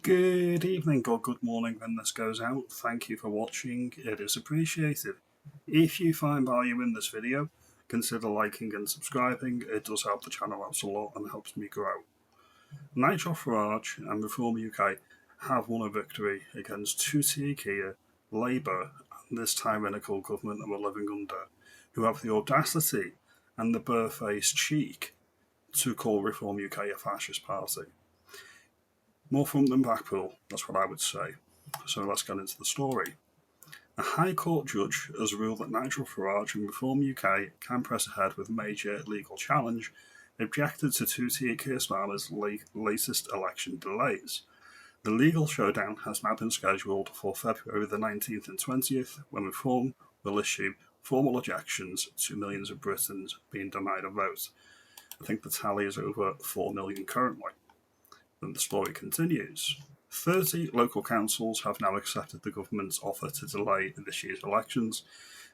Good evening or good morning when this goes out. Thank you for watching, it is appreciated. If you find value in this video, consider liking and subscribing, it does help the channel out a lot and helps me grow. Nigel Farage and Reform UK have won a victory against Keir, Labour and this tyrannical government that we're living under, who have the audacity and the barefaced cheek to call Reform UK a fascist party. More front than Blackpool, that's what I would say. So let's get into the story. A High Court judge has ruled that Nigel Farage and Reform UK can press ahead with major legal challenge, objected to Keir Starmer's latest election delays. The legal showdown has now been scheduled for February the 19th and 20th, when Reform will issue formal objections to millions of Britons being denied a vote. I think the tally is over 4 million currently. Then the story continues. 30 local councils have now accepted the government's offer to delay this year's elections,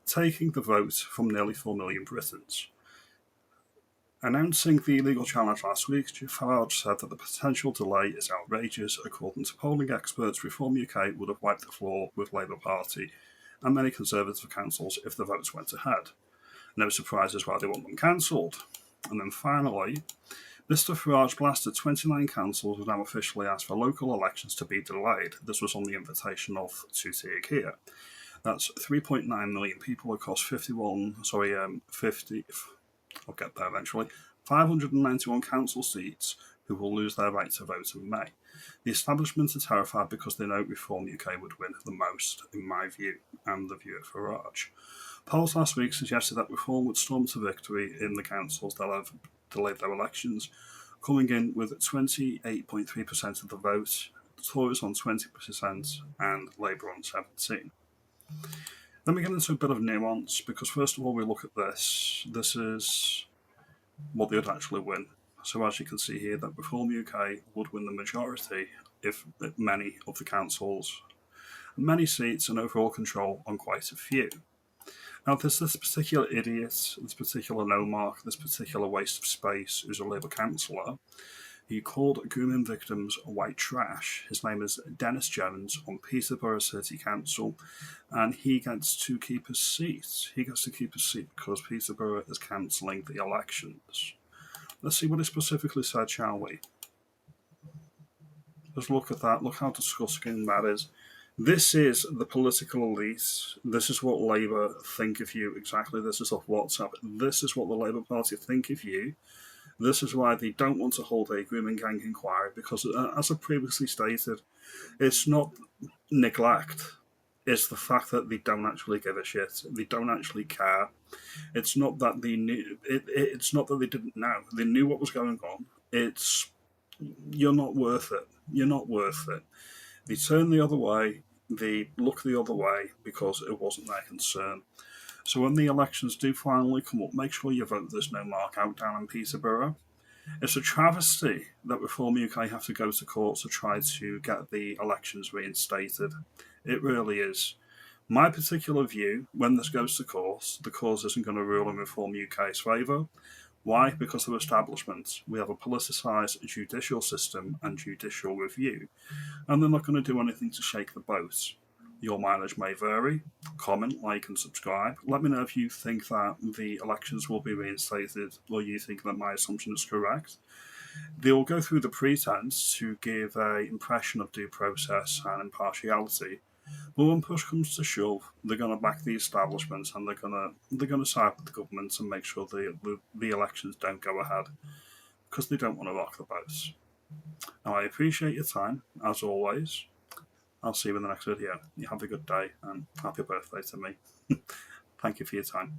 taking the vote from nearly 4 million Britons. Announcing the legal challenge last week, Farage said that the potential delay is outrageous. According to polling experts, Reform UK would have wiped the floor with Labour Party and many Conservative councils if the votes went ahead. No surprises why they want them cancelled. And then finally, Mr Farage blasted 29 councils have now officially asked for local elections to be delayed. This was on the invitation of Keir. That's 3.9 million people across I'll get there eventually, 591 council seats who will lose their right to vote in May. The establishment are terrified because they know Reform UK would win the most, in my view, and the view of Farage. Polls last week suggested that Reform would storm to victory in the councils that have delayed their elections, coming in with 28.3% of the vote, the Tories on 20% and Labour on 17%. Then we get into a bit of nuance, because first of all we look at this. This is what they would actually win. So as you can see here, that Reform UK would win the majority if many of the councils, many seats and overall control on quite a few. Now, there's this particular idiot, this particular no-mark, this particular waste of space who's a Labour councillor. He called grooming victims white trash. His name is Dennis Jones on Peterborough City Council, and he gets to keep his seat. He gets to keep his seat because Peterborough is cancelling the elections. Let's see what he specifically said, shall we? Just look at that. Look how disgusting that is. This is the political elite. This is what Labour think of you. Exactly. This is off WhatsApp. This is what the Labour Party think of you. This is why they don't want to hold a grooming gang inquiry, because, as I previously stated, it's not neglect. It's the fact that they don't actually give a shit. They don't actually care. It's not that they knew. It's not that they didn't know. They knew what was going on. It's you're not worth it. You're not worth it. They turn the other way. They look the other way because it wasn't their concern. So when the elections do finally come up, make sure you vote There's No Mark out down in Peterborough. It's a travesty that Reform UK have to go to court to try to get the elections reinstated. It really is. My particular view, when this goes to court, the cause isn't going to rule in Reform UK's favour. Why? Because of establishment. We have a politicised judicial system and judicial review, and they're not going to do anything to shake the boat. Your mileage may vary. Comment, like, and subscribe. Let me know if you think that the elections will be reinstated or you think that my assumption is correct. They will go through the pretense to give an impression of due process and impartiality, but when push comes to shove, they're going to back the establishment and they're going to side with the government and make sure the elections don't go ahead, because they don't want to rock the boat. Now, I appreciate your time, as always. I'll see you in the next video. You have a good day and happy birthday to me. Thank you for your time.